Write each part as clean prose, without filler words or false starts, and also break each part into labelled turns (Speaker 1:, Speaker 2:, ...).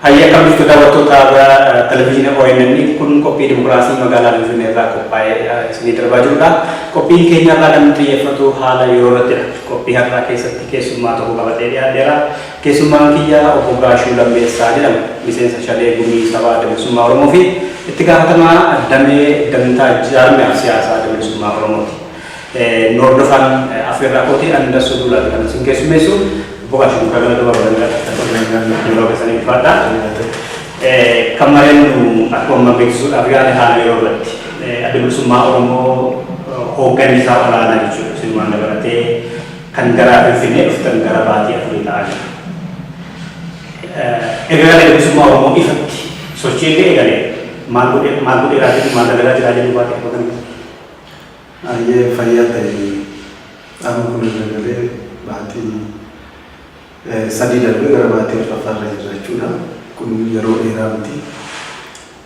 Speaker 1: Hayya kami sudah waktu tada televisi ONN ini kun kopi demokrasi magala Finfinneerraa qophaa'ee isinii darbaa jirudha. Qophiin keenya irraa kan xiyyeeffatu haala yeroo irratti qophii har'aa keessatti keessummaa tokko qabatee dhiyaateera. Keessummaan kiyya obbo Gaashuu Lammeessaa jedhama. Miseensa Shalee Gumii Sabaa Adda Bilisummaa Oromoo fi itti gaafatamaa damee dantaa jaarmiyaa siyaasaa Adda Bilisummaa Oromooti. Nordofaan afeerraa kooti Andassoo Duulaa kan isin keessummeessu. Bukan cuma kalau dua bulan dulu kesana infada. Kemarin aku membiksu agar hal yang berarti ada bersama orang organisasi orang itu semua berarti kan negara Finfinneer atau negara Bati Afrika aja. Egal ada bersama orang itu sosial egal malu rakyat raja di Bati apa kan?
Speaker 2: Ayah Fayat ini, aku mendengar Bati sadi darbe gara baatee fafarra jirachuudha kun yeroo dheeraa miti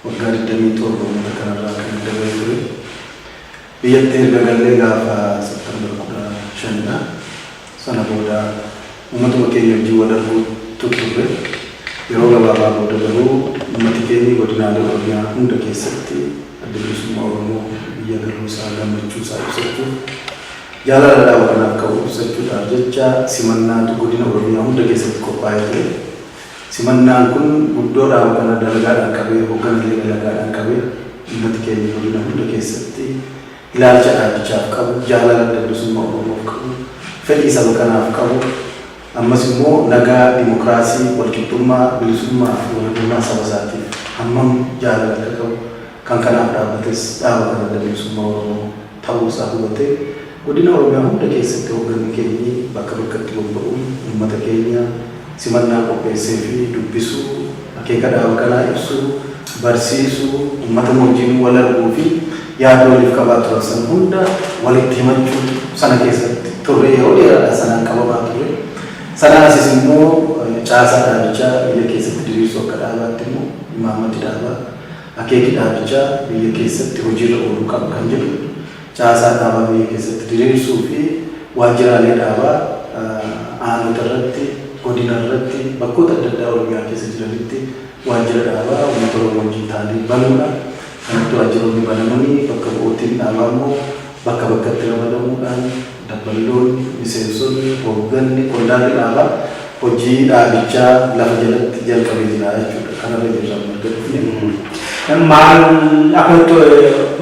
Speaker 2: waggaa 27 uummata kanarraa kan dabee ture biyyatti erga gallee gaafa September 15 sana booda uummatuma keenya wajjin wal arguu turre yeroo gabaabaa booda garuu uummati keenya godinaalee Oromiyaa hunda keessatti Adda Bilisummaa Oromoo biyya galuu isaa gammachuu isaa ibsachuuf jaalala dhaaba kanaaf qabu ibsachuudhaaf jecha simannaatu godina Oromiyaa hunda keessatti qophaa'ee ture. Simannaan kun guddoo dhaaba kana dalagaadhaan qabee hoogganaalee dalagaadhaan qabee uummati keenya godina hunda keessatti ilaalcha dhaabichaaf qabu, jaalala Adda Bilisummaa Oromoof qabu, fedhii saba kanaaf qabu, ammas immoo nagaa, dimokiraasii, walqixxummaa, bilisummaa fi walabummaa saba isaatiif hammam jaalala akka qabu kan kanaaf dhaabbates dhaaba kana Adda Bilisummaa Oromoo ta'uu isaa hubatee godina Oromiyaa hunda keessatti hoogganni keenya bakka bakkatti bobba'uun uummata keenya simannaa qopheessee fi dubbisuu akeeka dhaaba kanaa ibsuu barsiisuu uummata wajjin wal arguu fi yaada waliif qabaatu san hunda walitti himachuu sana keessatti turre yeroo dheeraadhaa sanaan qabamaa ture. Sanaasis immoo caasaa dhaabichaa biyya keessatti diriirsuu akka dhaabaatti immoo imaammati dhaabaa akeeki dhaabichaa biyya keessatti hojiirra ooluu qabu kan jedhu caasaa dhaabaa biyya keessatti diriirsuu fi waajjiraalee dhaabaa aanota irratti godina irratti bakkoota adda addaa Oromiyaa keessa jiranitti waajjira dhaabaa uummata Oromoo wajjin taa'anii banuudha. Kanatti waajjiroonni banamanii bakka bu'ootiin dhaabaa immoo bakka bakkatti ramadamuudhaan dabballoonni, miseensonni, hoogganni, qondaalli dhaabaa hojii dhaabichaa lafa jalatti jalqabee jira jechuudha. Kanarra jirra marga dhufne.
Speaker 1: Maal aku itu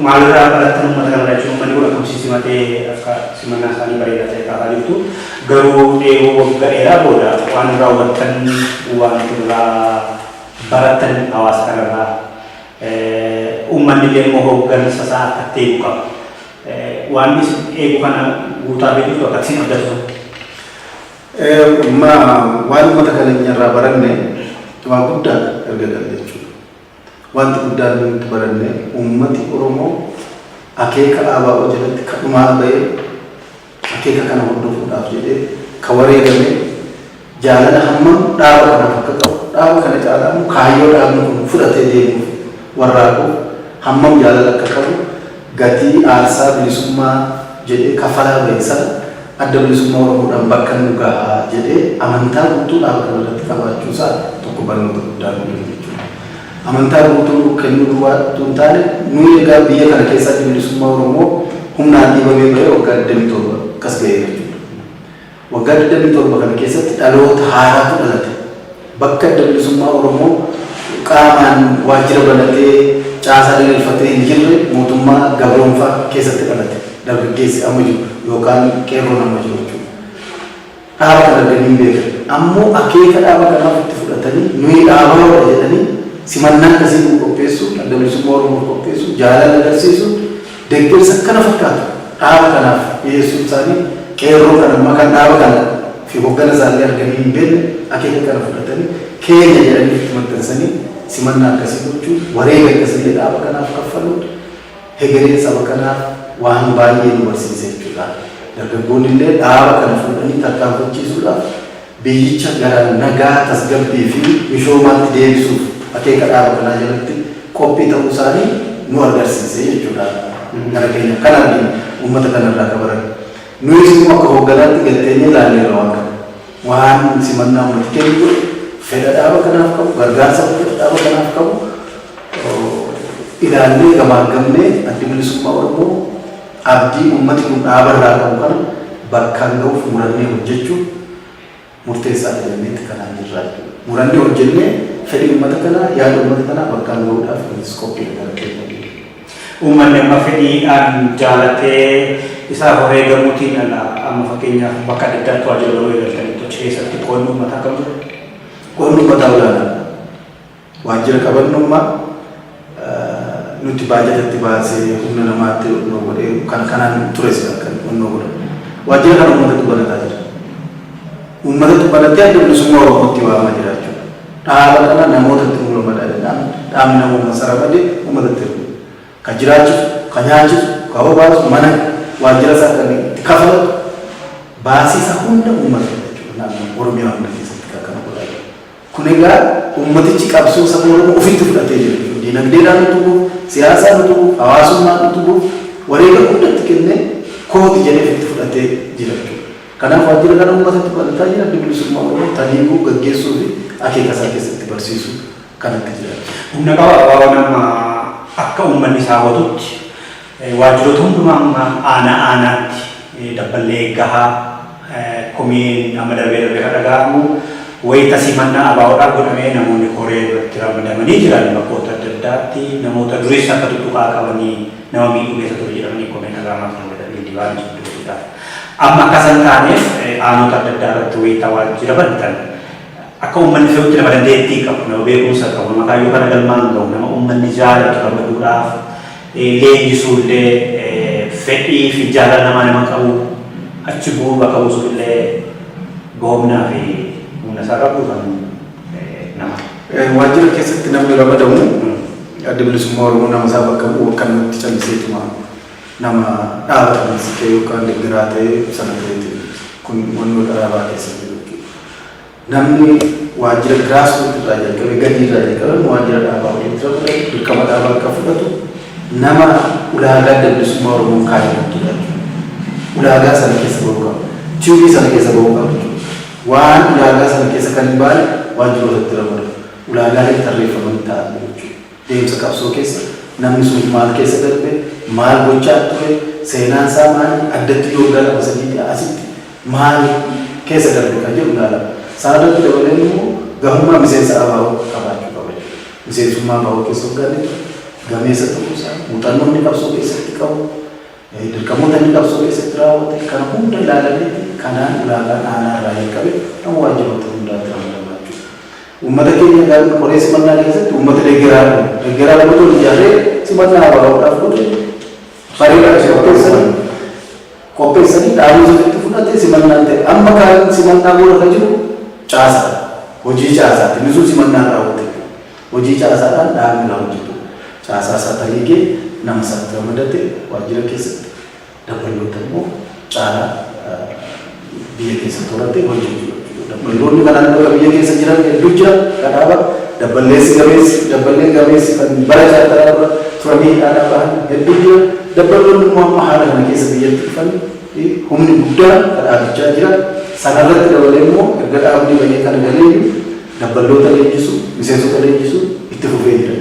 Speaker 1: malura perhatian umat kan cuma menurut komposisi mati simana sani pada saya kata itu garu dewa daerah boda wan rawatan wan tula baratan awas karena umat dia mohonkan sesaat ketika wan ini bukan buta itu akan sih ada tu
Speaker 2: wan mata kalinya rabaran ne cuma budak kerja wanti guddaan nuti baranne ummati Oromoo akeeka dhaabaa jalatti kadhumaan bahee akeeka kana hordofuudhaaf jedhee ka wareegame jaalala hammam dhaaba kanaaf akka qabu dhaaba kana caalaa kaayyoo dhaabni kun fudhatee deemuuf warraaquuf hammam jaalala akka qabu gatii aarsaa bilisummaa jedhee kafalaa bahee sana Adda Bilisummaa Oromoodhaan bakka nu gahaa jedhee amantaa guutuu dhaaba kana irratti qabaachuu isaa tokko barnoota guddaan nuti amantaa guutuu kennuu duwwaatu hin taane nuyi egaa biyya kana keessatti bilisummaa Oromoo humnaan dhiibamee bahee waggaa 27 akkas ga'ee jechuudha. Waggaa 27 kana keessatti dhaloota haaraatu dhalate. Bakka Adda Bilisummaa Oromoo qaamaan waajjira banatee caasaa diriirfatee hin jirre mootummaa gabroonfaa keessatti dhalate. Dargaggeessi amma jiru yookaan qeerroon amma jiru jechuudha. Dhaaba kana arganii hin beekan. Ammoo akeeka dhaaba kanaaf itti fudhatanii nuyi dhaabaa wada jedhanii simannaan kasii qopheessu Adda Bilisummaa Oromoo qopheessu jaalala agarsiisu deeggarsa kana fakkaatu dhaaba kanaaf dhiyeessuu isaanii qeerroo kana makan dhaaba kana fi hoggana isaallee arganii hin beekne akeeka kana fudhatanii keenya jedhanii itti maxxansanii simannaa akkasii gochuun wareega akkasii dhaaba kanaaf kaffaluun hegeree saba kanaaf waan baay'ee nu barsiise jechuudha. Dargaggoonni illee dhaaba kana fuudhanii tarkaanfachiisuudhaaf biyyicha gara nagaa tasgabbii fi misoomaatti deebisuuf akeeka dhaaba kanaa jalatti qophii ta'uu isaanii nu agarsiise jechuudha. Gara keenya kan arginu uummata kanarraa qabaran. Nuyi immoo akka hoogganaatti galteenyee ilaalleerra waan kana. Waan simannaa uummati keenya fedha dhaaba kanaaf qabu, gargaarsa fedha dhaaba kanaaf qabu ilaallee gamaagamnee adda bilisummaa Oromoo abdii uummati kun dhaaba irraa qabu kana bakkaan ga'uuf murannee hojjechuun murteessaadha jenneetti kanaan irraa jechuudha. Murannee hojjennee fedhii uummata kanaa yaada uummata kanaa bakkaan ga'uudhaaf qophii gargaarsa.
Speaker 1: Uummanni amma fedhiidhaan jaalatee isaa horee gamuutiin amma fakkeenyaaf bakka adda addaatti waajjiraalee eegaltanii tochi keessatti qoonni uummataa kam ture?
Speaker 2: Qoonni uummataa olaanaa. Waajjira qabannummaa nuti baajatatti baasee humna namaatti onnoo godhee kanaan tures kan onnoo godhan. Waajjira kana uummatatti banataa jira. Uummatatti banatee adda bilisummaa Oromootti waamaa jira jechuudha. Dhaaba kana namootatti mul'amadha. Dhaabni namoota saramadee uummatatti kan jiraachisu, kan nyaachisu, kan bobaasu, mana waajjira isaa kan kafalatu baasii isaa hunda uummata jechuudha. Naannoo Oromiyaa hunda keessatti kan kana godhaa jiru. Kun egaa uummatichi qabsoo saba Oromoo ofitti fudhatee jira. Dinagdeedhaan nu tuquuf, siyaasaan nu tuquuf, hawaasummaan nu tuquuf wareega hundatti kennee kooti jedhee ofitti fudhatee jira jechuudha. Kanaaf waajjira kana uummatatti banataa jira. Adda bilisummaa Oromoo taliiguu gaggeessuu fi akeeka isaa keessatti barsiisuu kanatti jira.
Speaker 1: Humna qaba abaaboo nama akka uummanni isaa hawwatutti waajjiroota hundumaa aanaatti dabballee gahaa komiin amma darbee kan dhaga'amu wayita simannaa abaaboodhaan godhamee namoonni koree irratti ramadamanii jiran bakkoota adda addaatti namoota dureessa akka tuttuqaa qabanii nama miidhuu keessa ture jedhamanii komeen dhaga'amaa kan godhamee diiwaan jidduudhaaf. Amma akkasan taaneef aanota adda addaa irratti wayita waajjira bantan akka uummanni fe'utti nama dandeettii qabu, nama beekumsa qabu, nama kaayyoo kana galmaan gahu, nama uummanni jaalatu gammaduudhaaf leenjisuullee fedhii fi jaalala nama qabu achi bu'uu bakka buusuullee bohomnaa fi humna isaa qabu kan nama.
Speaker 2: Waajjira keessatti namni ramadamu adda bilisummaa Oromoo nama isaa bakka bu'u akkanumatti calliseetuma nama dhaabatanis ta'e yookaan deeggaraa ta'e sana ta'eeti kun wannoo dhaabaa keessatti. Namni waajjira grassroots irraa jalqabee gadi irraa jalqabee waajjira dhaabaa waliin ture dirqama dhaabaa akka fudhatu nama ulaagaa adda bilisummaa Oromoo kaayyattudha. Ulaagaa sana keessa bahuu qaba. Tiibii sana keessa bahuu qaba. Waan ulaagaa sana keessa kan hin baane waajjirootatti ramadu. Ulaagaalee tarreeffaman ta'an jechuudha. Deemsa qabsoo keessa namni sun maal keessa darbe maal gochaa ture seenaan isaa maali addatti yoo gara sadii asitti maal keessa darbe kan jedhu ilaalama. Sadarkaa dabalee immoo gahummaa miseensa abaaboo qabaachuu qaba. Miseensummaa abaaboo keessa hogganne gameessa ta'uusaa muuxannoo inni qabsoo keessatti qabu dirqamoota inni qabsoo keessatti raawwate kana hunda ilaalamee kanaan ulaagaan aanaa irraa jalqabe nama waajjiroota hundaatti ramadamaa jechuudha. Uummata keenya gaafa qoree simannaa keessatti uummata deeggaraa lammatoon ijaarree simannaa abaaboodhaaf godhe bareedaa qopheessanii dhaabuu sirriitti fudhatee simannaan ta'e amma kaan simannaa booda kan jiru caasaa hojii caasaati inni sun simannaa raawwate hojii caasaadhaan dhaabni hojjetu caasaa isaa taliigee nama isaatti ramadate waajjira keessatti dabballoota immoo caalaa biyya keessatti horate hojjechuu dabballoonni kanaan dura biyya keessa jiran hedduu jira kanaaf dabballeen gameessi kan bara jaarraa dura turanii hidhaadhaa bahan hedduu jira dabballoonni immoo amma haala kana keessa biyyatti dhufan humni guddaa dhaabichaa jira. Sanarratti dabalee immoo erga dhaabni baay'ee kana galee dabballoota leenjisu miseensota leenjisu itti fufee jira.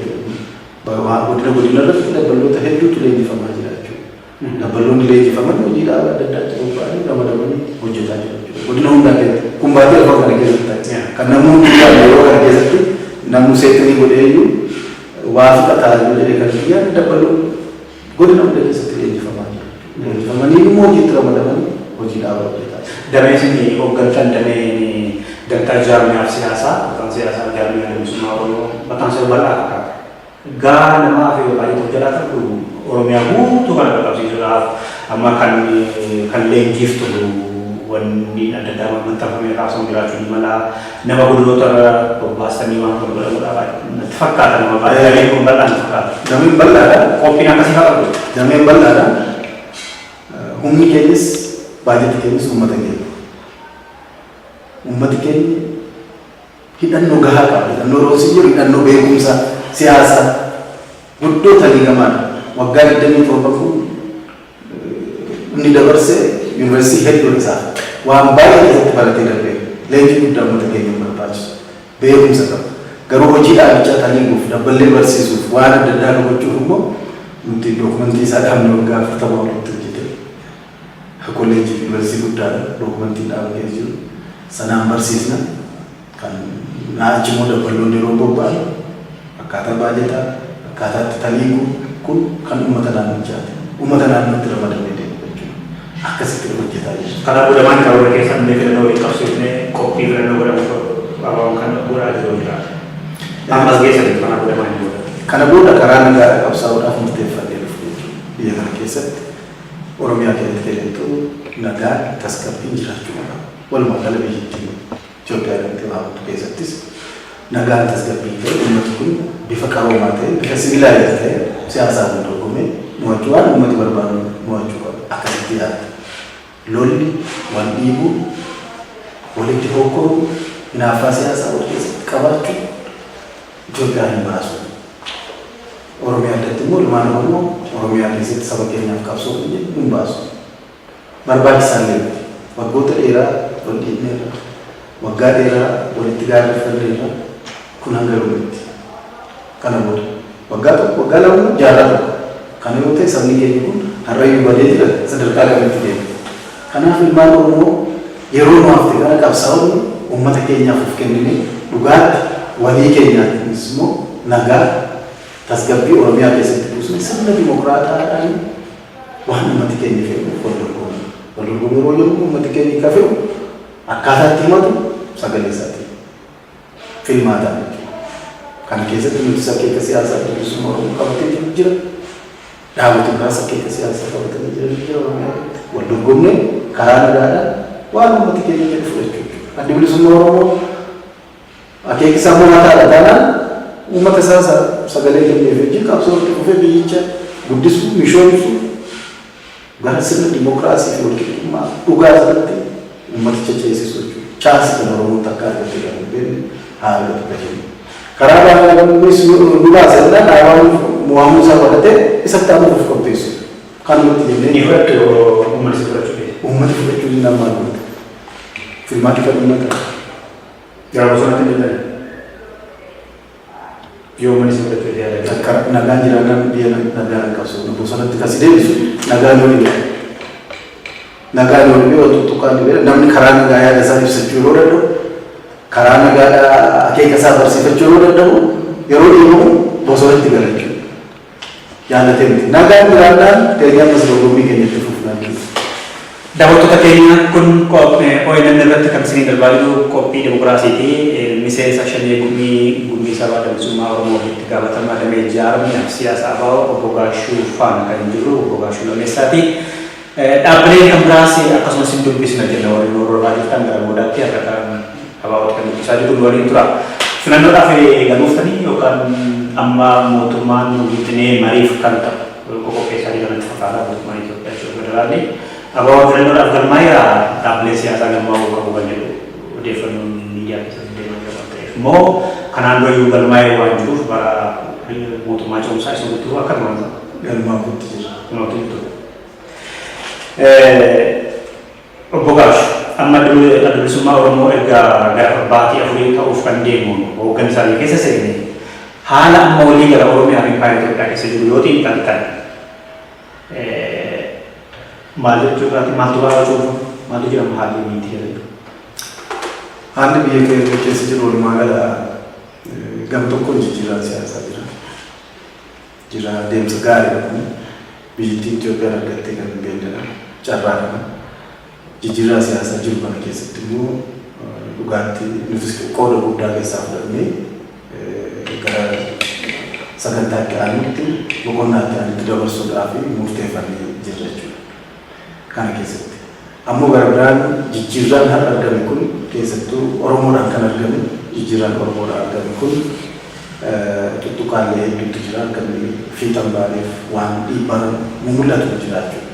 Speaker 2: Godina irratti dabballoota hedduutu leenjifamaa jira jechuudha. Dabballoonni leenjifaman hojii dhaaba adda addaatti bobba'anii ramadamanii hojjetaa jiru jechuudha. Godina hundaa keessatti kun baatee lafa kana keessatti kan namni hundi yeroo kana keessatti namni seetinii godheeyyuu waa fixataa jedhee kan biyyaa dabballoonni godina hunda keessatti leenjifamaa jiru. Leenjifamanii immoo hojiitti ramadamanii hojii dhaaba hojjetaa.
Speaker 1: Damee isin hooggantan damee dantaa jaarmiyaa siyaasaa yookaan siyaasaa jaarmiyaa bilisummaa Oromoo mataan isaa bal'aa akka gaa namaa fi baay'ee hojjetaa ta'u Oromiyaa guutuu kana qaqqabsiisuudhaaf amma kan leenjiiftu wanni adda addaa maxxanfamee raabsamu jiraachuu ni mala nama guddoota bobbaasanii waan godhamuudhaaf natti fakkaata nama baay'ee dameen kun bal'aa natti fakkaata.
Speaker 2: Dameen bal'aadha.
Speaker 1: Qophiin akkasii haa qabu.
Speaker 2: Dameen bal'aadha. Humni keenyas baay'eetti keenyas uummata keenya. Uummati keenya hidhannoo gahaa qaba. Hidhannoo roosii jiru hidhannoo beekumsa siyaasaa guddoo taliigamaadha. Waggaa 27 kun inni dabarsee yuunivarsiitii hedduu isaa waan baay'ee keessatti baratee darbee leenjii guddaa uummata keenya barbaachisu. beekumsa qaba. Garuu hojii dhaabichaa taliiguuf dabballee barsiisuuf waan adda addaa gochuuf immoo nuti dookumentii isaa dhaabne waggaa 40 olitti hojjete. Kolleejjii yuunivarsiitii guddaadha dookumentii dhaabee jiru. Sanaan barsiisna kan naachi immoo dabballoonni yeroo bobba'an akkaataa baajetaa akkaataa taliiguu kun kan uummata naannichaati. Uummata naannootti ramadamee deemu jechuudha. Akkasitti hojjetaa jira.
Speaker 1: Kanaaf gudamaan karoora keessan illee filannoo waliin qabsiifnee qophii filannoo godhamu abaa'uun kan godhaa jiru jira. Ammas keessatti kana gudamaan jiru.
Speaker 2: Kana booda karaa nagaa qabsaa'uudhaaf murteeffannee dhufu jechuudha. Biyya kana keessatti Oromiyaa keessatti nagaa tasgabbiin jiraachuu qaba. Walumaa gala biyyattii Itoophiyaa irratti baafatu keessattis nagaan tasgabbii ta'e uummatni kun bifa qaroomaa ta'e bifa sibiilaa ta'e siyaasaan dorgomee mo'achuu waan uummati barbaadu mo'achuu qaba. Akkasitti yaadda. Lolli wal dhiibuu walitti hokkoo hinaaffaa siyaasaa wal keessatti qabaachuu Itoophiyaa hin baasu. Oromiyaa irratti immoo ilmaan Oromoo Oromiyaa keessatti saba keenyaaf qabsoo hin baasu. Barbaachisaallee waggoota dheeraa wal dhiibneerra waggaa dheeraa walitti gaaffanneerra kun hanga dhumaatti. Kana booda waggaa tokko waggaa lama jaarraa tokko kana yoo ta'e sabni keenya kun harrayyuu badee jira sadarkaa kamitti deema. Kanaaf ilmaan Oromoo yeroo nuwaafte kana qabsaa'uun uummata keenyaaf of kennine dhugaatti walii keenyaatiinis immoo nagaa tasgabbii Oromiyaa keessatti buusuun sirna dimokiraataadhaan waan uummati keenya fedhu wal dorgomu. Wal dorgomu yeroo jennu uummati keenya akka fedhu akkaataa itti himatu sagalee isaatiin filmaataan jechuudha. Kana keessatti nuti sakkeetta siyaasaa bilisummaa Oromoo qabatee jira. Dhaabbileen biraa sakkeetta siyaasaa qabatanii jira Oromiyaa. Wal dorgomnee karaa nagaadhaan waan uummati keenya fedhu fudhachuu. Addi bilisummaa Oromoo akeekisaa moo'ataadha taanaan uummata isaa sagalee kennee fi qabsoo itti fufee biyyicha guddisuu mishoomsuu gara sirna dimokiraasii fi walqixxummaa dhugaa irratti uummaticha ceesisuu jechuudha. Chaansi kan Oromoo takka argate galuun haala gajeelu. Karaa baay'ee dhugaa sirnaan dhaabaan mo'amuu isaa godhatee isatti amuuf qopheessu. Kan nuti jennee
Speaker 1: ni fudhatu uummati fudhachuu.
Speaker 2: Uummati fudhachuu ni nama maalummaa. Filmaati kan uummata.
Speaker 1: Gara bosonatti ni ta'e. Yoo manis fudhatu yaada.
Speaker 2: Akka nagaan jiraatan biyya nagaan qabsoo bosonatti kasi deebisu nagaan yoo dhibe. Nagaan yoo dhibe wantoota tuqaan dhibe namni karaa nagaa yaada isaa ibsachuu yeroo danda'u karaa nagaa akeeka isaa barsiifachuu yeroo danda'u yeroo dhiibamu bosonatti galachuu. Yaadatee miti. Nagaan jiraatan teessuma mas dorgommii keenyatti fufnaan jiru.
Speaker 1: Daawwattoota keenya kun ONN irratti kan isin darbaa jiru qophii dimokiraasiiti. Miseensa shanee gumii sabaa bilisummaa Oromoo itti gaafatamaa damee ijaarame siyaasa ABO obbo Gaashuu faana kan jiru obbo Gaashuu Lameessaati. Dhaabbilee kan biraas akkasumas hin dubbisna jenna waliin hordofaa jirtan gara boodaatti akka ABO kan dubbisaa jiru waliin tura. Filannoodhaaf galuuftanii yookaan amma mootummaan wixinee mariif kan ta'u qopheessaa jirantti fakkaata mootummaan Itoophiyaa jechuudha federaalli. ABO filannoodhaaf galmaa'eera dhaabbilee siyaasaa galmaa'uu qabu kan jedhu odeeffannoon miidiyaa keessatti deemaa jira ta'eef immoo kanaan dura galmaa'ee waan jiruuf bara mootummaa ce'umsaa isa guutuu akkasumas
Speaker 2: galmaa'uutti jira.
Speaker 1: Obbo Gaashuu amma bilisummaa Oromoo erga gara baatii afurii ta'uuf kan deemu hooggansa isaanii keessa seene haala amma walii gara Oromiyaa fi Impaayera Itoophiyaa keessa jiru yoo xiinxaltan maal jechuudhaati maaltu baachuuf maaltu jedhama haalli miitii jedhamu.
Speaker 2: Haalli biyya keenya keessa jiru walumaa gala gam tokkoon jijjiirraa siyaasaa jira. Jira deemsa gaariidha kun biyyattiin Itoophiyaan argattee kan beellada carraa kana. Jijjiirraa siyaasaa jiru kana keessatti immoo dhugaatti nutis qooda guddaa keessaa fudhannee gara sagantaa itti aanutti boqonnaa itti aanutti dabarsuudhaaf murteeffannee jirra jechuudha. Kana keessatti ammoo gara biraan jijjiirraan har'a argame kun keessattuu Oromoodhaan kan argame jijjiirraan Oromoodhaan argame kun tuttuqaalee hedduutu jira kan fiixan baaneef waan dhiibbaan mul'atu jira jechuudha.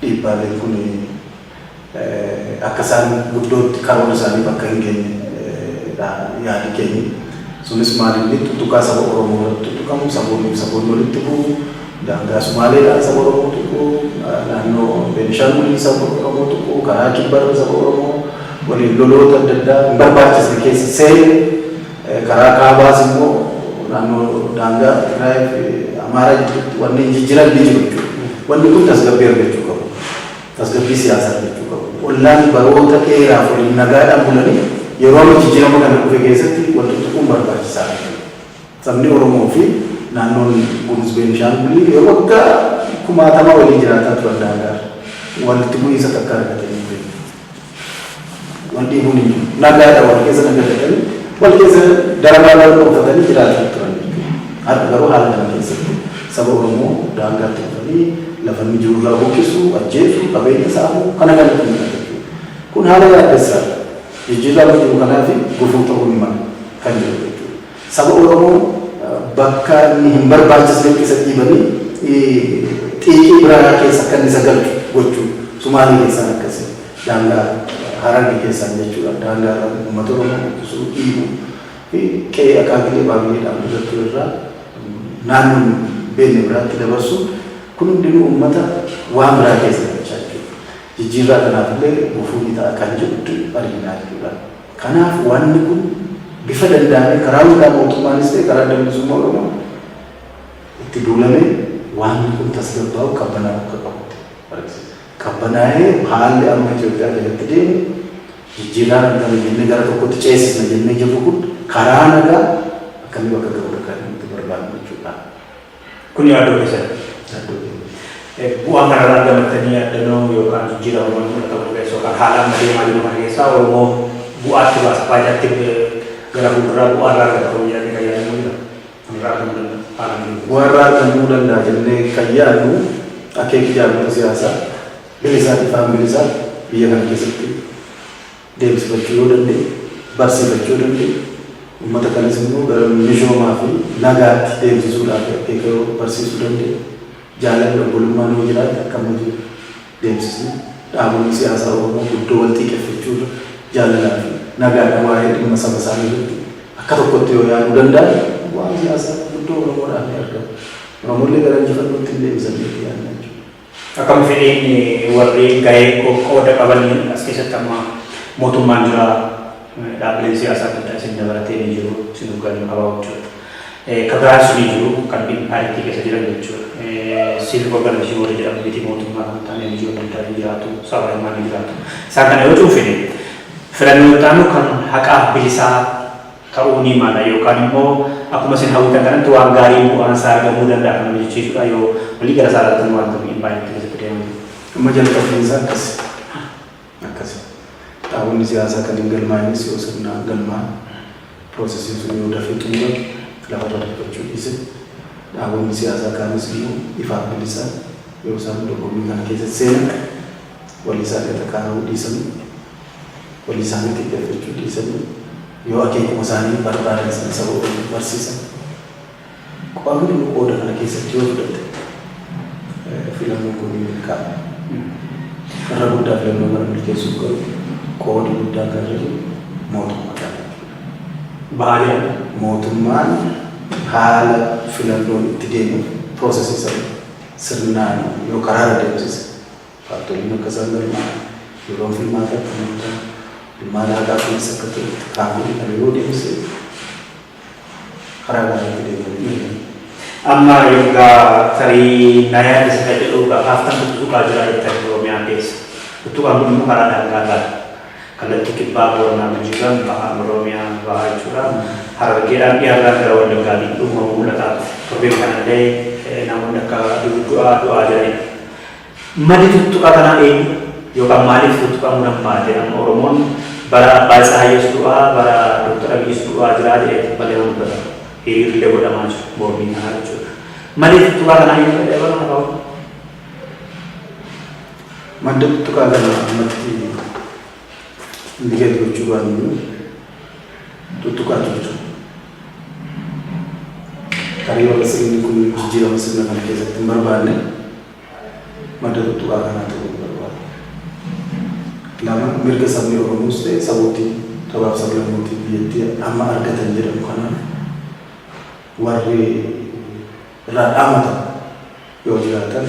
Speaker 2: Dhiibbaaleen kun akka isaan guddootti karoora isaanii bakka hin geenye yaadi keenya. Sunis maalinni tuttuqaa saba Oromoo irratti tuttuqamu saboonni walitti bu'u daangaa Sumaaleedhaan saba Oromoo tuqu naannoo Beenishaangulii saba Oromoo tuqu karaa Kibbarra saba Oromoo waliin loloota adda addaa hin barbaachisne keessa seenee karaa kaabaas immoo naannoo daangaa Tigraay fi Amaaraa gidduutti wanni jijjiiran ni jiru jechuudha. Wanni kun tasgabbii argachuu qabu. Tasgabbii siyaasaa argachuu qabu. Ollaan baroota dheeraaf waliin nagaadhaan bulanii yeroo amma jijjiirama kana dhufe keessatti wantoota kun barbaachisaadha. Sabni Oromoo fi naannoon Gumuz Beenishaangulii yoo waggaa 60 waliin jiraataa turan daangaa walitti bu'iinsa takka argatanii jiru. Wanti kun nagaadhaan wal keessa nagatanii wal keessa darabaa lama uffatanii jiraataa turan. Har'a garuu haala kana keessatti saba Oromoo daangaatti dhufanii lafa mijoorraa buqqisu, ajjeesu, qabeenya saamuu kana kanatti mul'atu. Kun haala yaaddessaadha. Jijjiirraa jiru kanaaf gufuu ta'uu ni mala kan jiru jechuudha. Saba Oromoo bakka inni hin barbaachisne keessa dhiibanii xiiqii biraa keessa akka inni sagalchu gochuu Sumaalee keessaan akkasii daangaa Harargee keessaan jechuudha. Daangaa uummata Oromoo buqqisuu dhiibuu fi qe'ee akaakilee baay'eedhaan guddachuu irraa naannoon beekne biraatti dabarsu kun hundinuu uummata waan biraa keessa galchaa jechuudha. Jijjiirraa kanaaf illee gufuu ni ta'a kan jedhu arginaa jechuudha. Kanaaf wanni kun bifa danda'amee karaa hundaa mootummaanis ta'e karaa bilisummaa Oromoo itti duulamee wanni kun tasgabbaa'u qabbanaa'u akka qabutti barsiisa. Qabbanaa'ee haalli amma Itoophiyaa jalatti deemu jijjiirraan argame jennee gara tokkotti ceesisna jennee jirru kun karaa nagaa akkamii bakka ga'uu kan nuti barbaadnu jechuudha.
Speaker 1: Kun yaaduu keessatti. Bu'aa kanarraa argamatanii yaadannoo yookaan jijjiirama mul'ata mul'isa yookaan haala amma deemaa jiru kana keessaa Oromoo bu'aatti baasa faayidaatti gara fuulduraa bu'aarraa argatamu jedhanii kan yaadamu jira.
Speaker 2: Bu'aarraa argamuu danda'a jennee kan yaadnu akeeki jaarmota siyaasaa bilisaa ifaan bilisaa biyya kana keessatti deebisifachuu yoo dandeenye barsiifachuu dandeenye uummata kanas immoo gara misoomaa fi nagaatti deebisisuudhaaf akeeka barsiisuu dandeenye jaalalli obbolummaan yoo jiraate akkamitti deebisisne dhaabonni siyaasaa Oromoo guddoo wal xiqqeeffachuu jaalalaa fi nagaadhaan waa'ee dhimma saba isaanii irratti akka tokkotti yoo yaaduu danda'an waan siyaasaa guddoo Oromoodhaan ni argama. Oromoollee gara injifannootti hin deebisanii yaadna jechuudha.
Speaker 1: Akkam fedhiin warri gahee qooda qaban as keessatti amma mootummaan jira dhaabbileen siyaasaa adda isin dabalatee ni jiru isin dhugaanii qabaa jechuudha. Kabiraan suni jiru kan paartii keessa jiran jechuudha. Silva organisii warri jedhamu miti mootummaa kan ta'an ni jiru adda jiraatu saba himaa ni jiraatu. Isaan kana yoo cuufine filannoo taanu kan haqaaf bilisaa ta'uu ni mala yookaan immoo akkuma isin hawwitan kanatti waan gaarii bu'aan isaa argamuu danda'a kan nama jechuudha yoo walii gara isaarratti waan ta'u hin baay'ee keessatti deemu.
Speaker 2: Amma jalqabni isaa akkasi. Dhaabonni siyaasaa kan hin galmaa'innis yoo sirnaan galmaa'an piroosesiin sun yoo dafee xumura lafa dhaabbachuu dhiise dhaabonni siyaasaa kaanis immoo ifaaf bilisaa yoo isaan dorgommii kana keessatti seenan walii isaanii takkaa'uu dhiisan walii isaanii xiqqeeffachuu dhiisan yoo akeekuma isaanii barbaadan saba Oromoo barsiisan qoonni qooda kana keessatti yoo fudhate filannoon kun ni qaama. Karra guddaa filannoo kana milkeessuuf garuu qoodi guddaa kan jiru mootummaadhaan.
Speaker 1: Baay'ee
Speaker 2: mootummaan haala filannoon itti deemu piroosesii sirnaan yoo karaara deemsise paartoliin akka isaan galmaa'an yeroo filmaata akka ilmaan haqaa keessa akka ta'e qaamni kana yoo deemse karaa gaarii deemu.
Speaker 1: Amma egaa tarii nayaa isa jedhu gaafatan tuttuqaa jira jettanii Oromiyaa keessa. Tuttuqaan kun immoo karaa daangaa kallattii kibbaa boornaa mijigan bahaan Oromiyaa bahaa jechuudha. Harargeedhaan dhiyaarraa gara Wallaggaatti dhumamu mul'ata. Torbeen kanallee namoonni akka du'aa jiranidha. Mali tuttuqaa kanaa eenyu yookaan maaliif tuttuqaa mudan baate amma Oromoon bara Abbaa Isaayyaas du'aa bara Dr. Abiyyis du'aa jiraa jedhee malee mul'ata. Hiriirri godhamaa jiru boorniin kanaa jechuudha. Mali tuttuqaa kanaa eenyu jedhee bara qabu.
Speaker 2: Madda tuttuqaa kana ammatti indikeet gochuu baannu tuttuqaa jechuudha. Kariyoota sirni kun jijjiirama sirna kana keessatti hin barbaanne madda tuttuqaa kanaa ta'uu barbaada. Lama mirga sabni Oromoos ta'e sabootii sabaaf sablammootii biyyattii amma argatan jedhamu kanaan warri irraa dhaamatan yoo jiraatan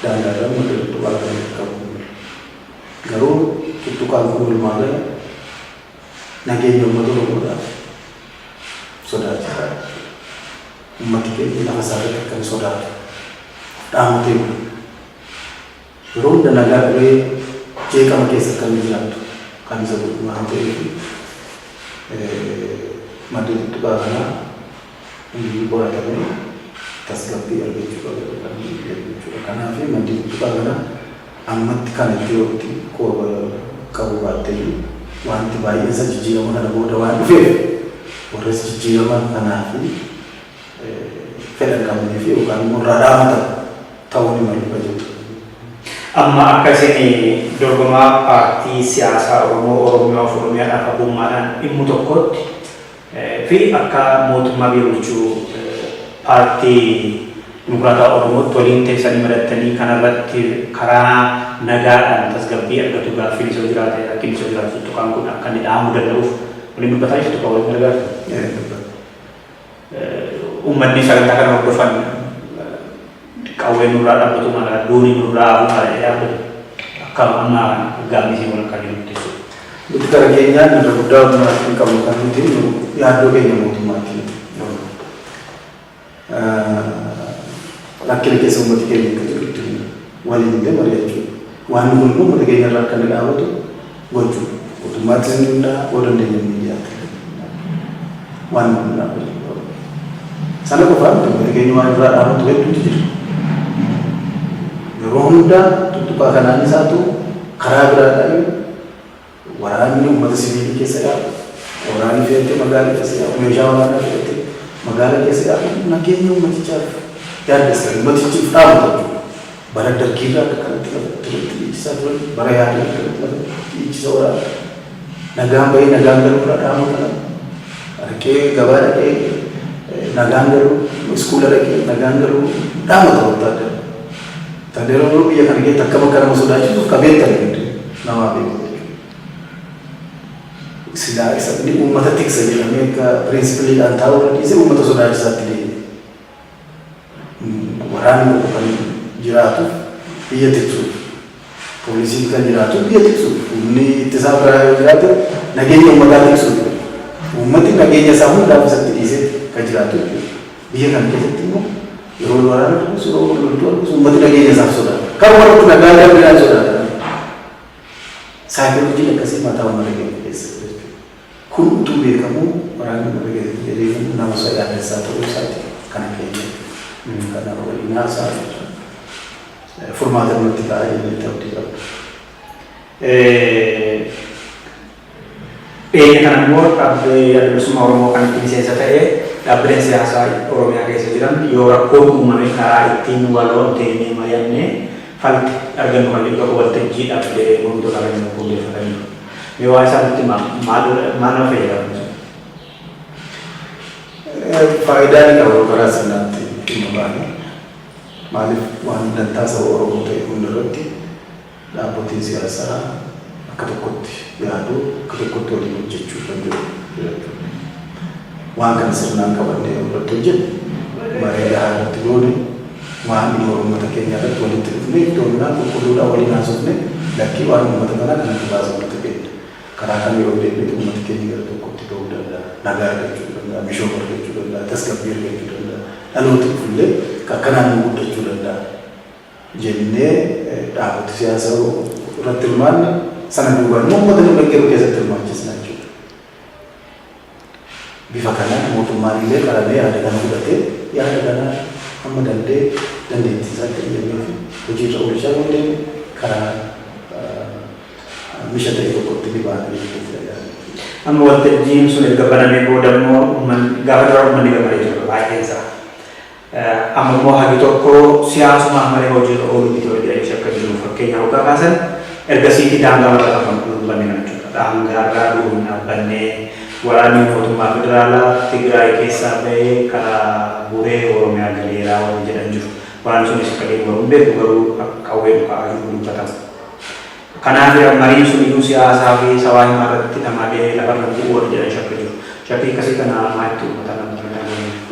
Speaker 2: daangaadhaan madda tuttuqaa kana qabu. Garuu tuttuqaan kun walumaa gala nageenya uummata Oromoodhaaf sodaachisaa uummati keenya lafa isaarratti akka inni sodaatu dhaamotee bulu. Yeroo hunda nagaa dhabee jeeqama keessa akka inni jiraatu kan isa godhu waan ta'eef maddeen tuttuqaa kanaa inni qoratamee tasgabbii argachuu qabu. Kanaaf maddeen tuttuqaa kanaa ammatti kan itti yookiin qabu baattee wanti baay'een isa jijjiirama kana booda waan dhufeef warras jijjiirama kanaaf fedhan qabanii fi yookaan immoo irraa dhaamatan ta'uu ni malu jedhu.
Speaker 1: Amma akka isin dorgomaa paartii siyaasaa Oromiyaadhaaf abbummaadhaan dhimmu tokkotti fi akka mootummaa biyya bulchuu paartii Dimokiraataa Oromootti waliin teessanii madattanii kanarratti karaa nagaadhaan tasgabbii argatu gaaffiin isa jiraate rakkin isa jiraatu tuqaan kun akka inni dhaamuu danda'uuf waliin dubbataa jirtu tuqaa waliin gargaartu. Uummanni sagantaa kana hordofan qawwee nurraa dhaabbatu mala doonii nurraa hafu mala dhaabbatu akka amma gaammisii wal akka jiru jechuudha.
Speaker 2: Nuti gara keenyaan irra guddaa humnaatiin qabnu kan nuti yaaddoo keenya mootummaatiin rakkina keessa uummati keenya akka jirutti waliin illee mari'achuu waan kun immoo uummata keenya irraa akka inni dhaabatu gochuu mootummaatti inni hundaa yoo dandeenya miidiyaatti waan kun dhaabbatu sana qofaan uummata keenya waan irraa dhaabatu hedduutu jira. Yeroo hundaa tuttuqaa kanaan isaatu karaa biraadhaan waraanni uummata sibiilii keessa yaa'u waraanni fe'atee magaalaa keessa yaa'u meeshaa waraanaa fe'atee magaalaa keessa yaa'u nageenya uummatichaaf yaaddeessa uummatichi dhaabatu bara dargiirraa akka kanatti lafatti dhiichisaa turan bara yaaduu akka kanatti lafatti dhiichisa waraana nagaan bahee nagaan galuurraa dhaamuu kana arqee gabaa dhaqee nagaan galuu iskuula dhaqee nagaan galuu dhaamata wantaaddara. Tadero biyya kana keessatti akka bakka nama sodaachisu qabeetta namaa beeku. Silaa isa inni uummata tiksa jedhamee akka pirinsipiliidhaan taa'uu irra dhiisee uummata sodaachisaatti deema. Waraanni tokko kan jiraatuuf biyya tiksuuf, poolisiin kan jiraatuuf biyya tiksuuf, humni ittisaa biraa yoo jiraate nageenya uummataa tiksuuf. Uummati nageenya isaa hundaaf isatti dhiisee kan jiraatu biyya kana keessatti immoo yeroo waraana dhufu yeroo loltuu argu uummati nageenya isaaf sodaata. Kan warra nagaa gabriidhaan sodaata. Saayikoloojii akkasii mataa uummata keenya keessa jechuudha. Kun utuu beekamuu waraanni uummata keessatti jedhee nama osoo yaadessaa ta'uu isaati kana keenya. Kanaaf waliin haasaa furmaata irratti taa'aa jennee ta'uu qabda. Biyya kana immoo dhaabbilee bilisummaa Oromoo kan miseensa ta'ee dhaabbileen siyaasaa Oromiyaa keessa jiran yoo rakkoon uumame karaa ittiin waloon teenyee mari'annee falti argannu kan dhiibbaa waltajjii dhaabbilee mormitoota kan inni qulqulleeffatanii yoo waan isaanitti maal nama fayyadamu? Faayidaa ni qabu karaa sirnaatti dhimma baay'ee maaliif waan dantaa saba Oromoo ta'e hundarratti dhaabbileen siyaasaa akka tokkotti yaaduu akka tokkotti waliin hojjechuu kan jiru. Waan kana sirnaan qabannee irratti hojjennu bareedaa irratti goone waan inni uummata keenya irratti walitti dhufnee iddoonaa qulqulluudhaan waliin haasofne lakkii waan uummata kanaa kanatti baasu uummata keenya karaa kan yeroo deemnee uummata keenya gara tokkotti ta'uu danda'a nagaa argachuu danda'a mishooma argachuu danda'a tasgabbii argachuu danda'a dhaloota dhufullee akkanaan nu guddachuu danda'a jennee dhaabbata siyaasaa irratti hirmaanne sana duubaan uummata nu dhaggeeffamu keessatti hirmaachisna jechuudha. Bifa kanaan mootummaan illee qaramee yaada kana fudhatee yaada kana hamma dandeettii isaa qayyamee fi hojiirra oolchaa oollee karaa misha ta'e tokkotti dhibaatanii jechuudha.
Speaker 1: Amma waltajjiin sun erga banamee booda immoo gaafa dura uummanni gammadee ture baay'een isaa. Amma immoo hagi tokko siyaasumaan malee hojiirra ooluu miti walitti akka jiru fakkeenyaaf hoggaa kaasan ergasiitti daangaa warra kan banne kan jechuudha. Daangaarraa du'uun dhaabbannee waraanni mootummaa federaalaa Tigraay keessaa bahee karaa buree Oromiyaa galeeraa waan jedhan jiru. Waraanni sunis akka deemu hin beeku garuu qawwee mukaa jiru dubbatama. Kanaaf mariin sun iyyuu siyaasaa fi sawaa himaa irratti dhamaadhee lafarra bu'uu wal jedhan shakka jiru. Shakkii akkasii kana maalitti uummata nama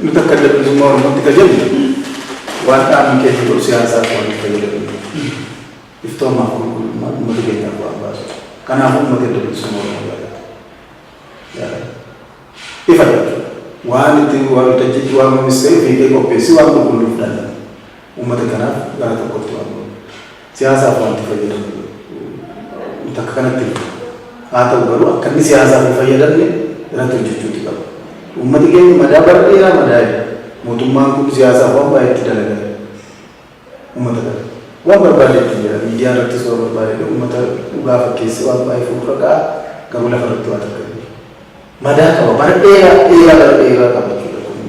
Speaker 2: nuti akka bilisummaa Oromootti ka jennu waan dhaabni keenya godhu siyaasaa waan fayyadamu. Iftoomaa qulqullummaa uummata keenyaaf waan baasu. Kanaaf uummata bilisummaa Oromoo yaadata. Ifa jechuudha. waan itti waan tajaajilu waan ministeera fiigee qopheessi waan qulqulluuf dhala uummata kanaaf gara tokkotti waan siyaasaaf wanti fayyadamu takka kanatti haa ta'u garuu akka inni siyaasaaf fayyadamne irratti hojjechuutu qaba. Uummati keenya madaa bara dheeraa madaa'e mootummaan kun siyaasaaf waan baay'eetti dalagaa uummata kana waan barbaadeetti jira miidiyaa irrattis waan barbaadeetti uummata dhugaa fakkeessi waan baay'ee fuuldura ka'a garuu lafa irratti waan akka madaa qaba bara dheeraa qaba jechuudha kun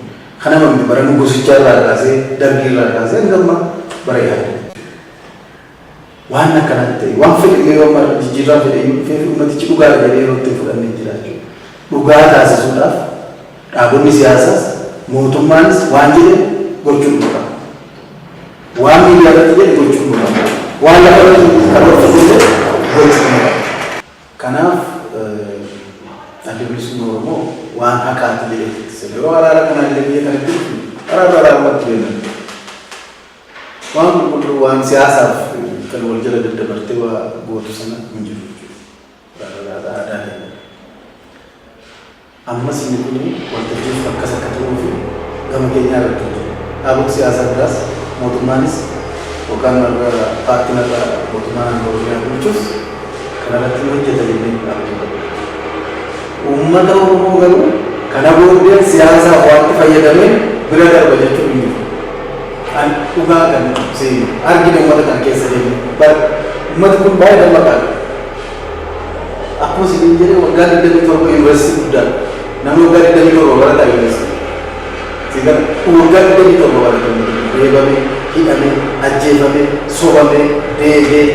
Speaker 2: kana mamti bara nugusichaa irraa kaasee dargii irraa kaasee hanga bara yaadu waan akkanatti ta'e waan fedhe yeroo mara jijjiirraa fedhe feefi ummatichi dhugaa jedhee yeroo itti fudhannee jiraachuu dhugaa taasisuudhaaf dhaabonni siyaasaas mootummaanis waan jedhe gochuun qaba waan miidiyaa irratti jedhe gochuun qaba waan lafa irratti karoorfatu jedhe gochuun qaba. Kanaaf adda bilisummaa Oromoo waan haqaati jedhee ittisa yeroo araara kanaa illee biyya kanatti araarumatti beekan waan qulqulluu waan siyaasaaf kan wal jala daddabartee waa gootu sana hin jiru jechuudha. Ammas inni kun waltajjiif akkas akka ta'uu fi gama keenyaa irratti hojjetu. Dhaabota siyaasaa biraas mootummaanis yookaan paartiin irraa mootummaa naannoo Oromiyaa bulchus kanarratti hojjeta jennee dhaabatu. Uummata Oromoo garuu kana booddee siyaasaaf waanti fayyadamee bira darba jechuun hin jiru. An dhugaa kan seenu argina uummata kana keessa deemu uummati kun baay'ee dammaqaadha. Akkuma isin jedhee waggaa 27 yuunivarsiitii guddaa namni waggaa 27 barataa yuunivarsiitii. Sigan waggaa 27 barataa reebame, hidhame, ajjeefame, sobame, deegee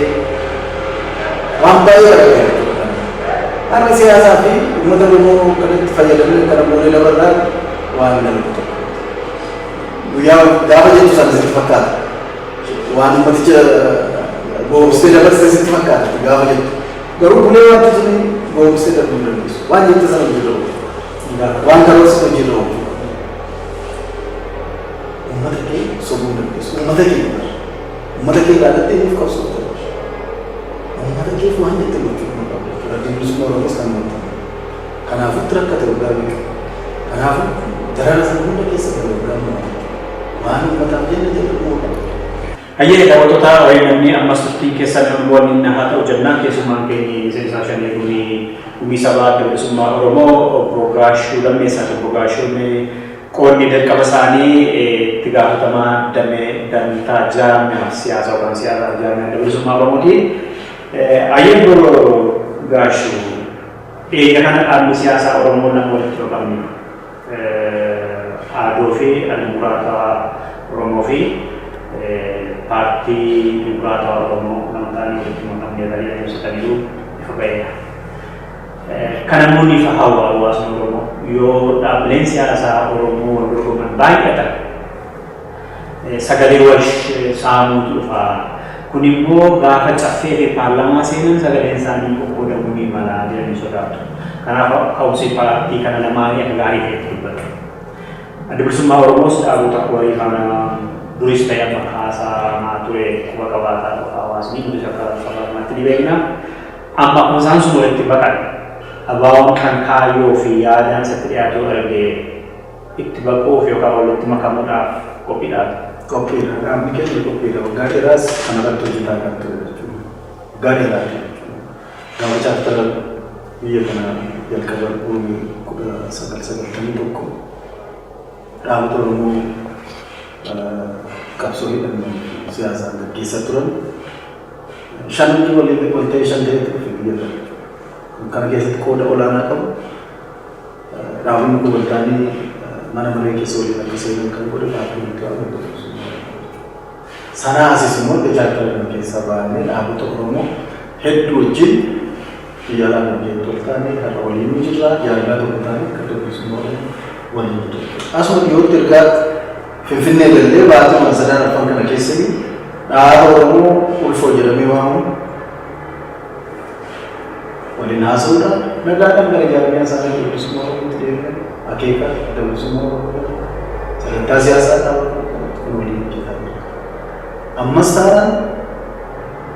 Speaker 2: waan baay'ee barataa. Har'a siyaasaa fi uummata Oromoo kanatti fayyadamee kana booddee dabarraa waan dalagatu. Guyyaa gaafa jettu sana sitti fakkaata. Waan ummaticha goomsitee dabarsitee sitti fakkaata gaafa jettu. Garuu bulee waan tijjini goomsitee darbuu dandeessu. Waan jette sana hojjetu waan karoorsite hojjetu uummata kee sobuu dandeessu. Uummata kee ilaallattee nuuf qabsoofte. Uummata keef waan jette gochuu nu qabu. Adda bilisummaa Oromoos kan mul'atu. Kanaafuu itti rakkate waggaa beeku. Kanaafuu daraara sana hunda keessa galu waggaa mul'atu. Waan ummataaf jenne jedhamu qaba.
Speaker 1: Hayyee daawwattoota OMN ammas turtiin keessan wanni haa ta'u jennaan keessumaan keenya seensaa shanii gumii sabaa adda bilisummaa Oromoo obbo Gaashuu Lammeessaati. Obbo Gaashuun qoonni dirqama isaanii itti gaafatamaa dantaa jaarmiyaa siyaasaa yookaan siyaasaa jaarmiyaa adda bilisummaa Oromooti. Hayyee obbo Gaashuu eega kana dhaabni siyaasaa Oromoo nama walitti qabamni ADO fi Dimokiraataa Oromoo fi paartii Dimokiraataa Oromoo namoonni walitti makamanii adeemsisaniiru ifa ba'eera. Kana namoonni ifa hawaasni Oromoo yoo dhaabbileen siyaasaa Oromoo wal dorgoman baay'atan sagalee wal saamuutu dhufa. Kun immoo gaafa caffee fi paarlaamaa seenan sagaleen isaanii qoqqoodamuu ni mala jedhanii sodaatu. Kanaaf ka'umsi paartii kana lamaanii akka gaarii ta'etti dubbatu. Adda bilisummaa Oromoos dhaabota warii kana duris ta'e amma haasaa ture quba qabaataa dhufa hawaasni kunis akka sababaatti ni beekna. Amma akkuma isaan sun walitti baqan abaaboon kan kaayyoo fi yaadaan isatti dhiyaatu argee itti baquuf yookaan walitti makamuudhaaf qophiidhaaf.
Speaker 2: Qophiidha. Dhaabni keenya qophiidha. Waggaa dheeraas kanarratti hojjetaa kan ture jechuudha. Waggaa dheeraati jechuudha. Gaafa chaaftara biyya kana jalqaba 1991 dhaabota Oromoo qabsoo hidhannoo siyaasaan gaggeessaa turan shanni waliin wal ta'ee shan ta'etti dhufe biyya kana. Kana keessatti qooda olaanaa qabu dhaabonni kun wal ta'anii mana maree keessa waliin akka seenan kan godhe dhaabonni ta'an sana asis immoo tajaajila keessaa baanee dhaabota Oromoo hedduu wajjin biyya alaatti hojjetu taanee har'a waliin jirra jaalala tokko taanee kan dubbisummaa waliin jiru. Asuma dhiyootti ergaa Finfinnee gallee baatuma sadaan afaan kana keessatti dhaaba Oromoo ulfoo jedhamee waamamu waliin haasa'uudhaan nagaadhaan gara jaarmiyaa isaanii dubbisummaa walitti deebi'an akeeka dubbisummaa Oromoo sagantaa siyaasaa dhaaba waliin hojjetaa jira. Ammas taanaan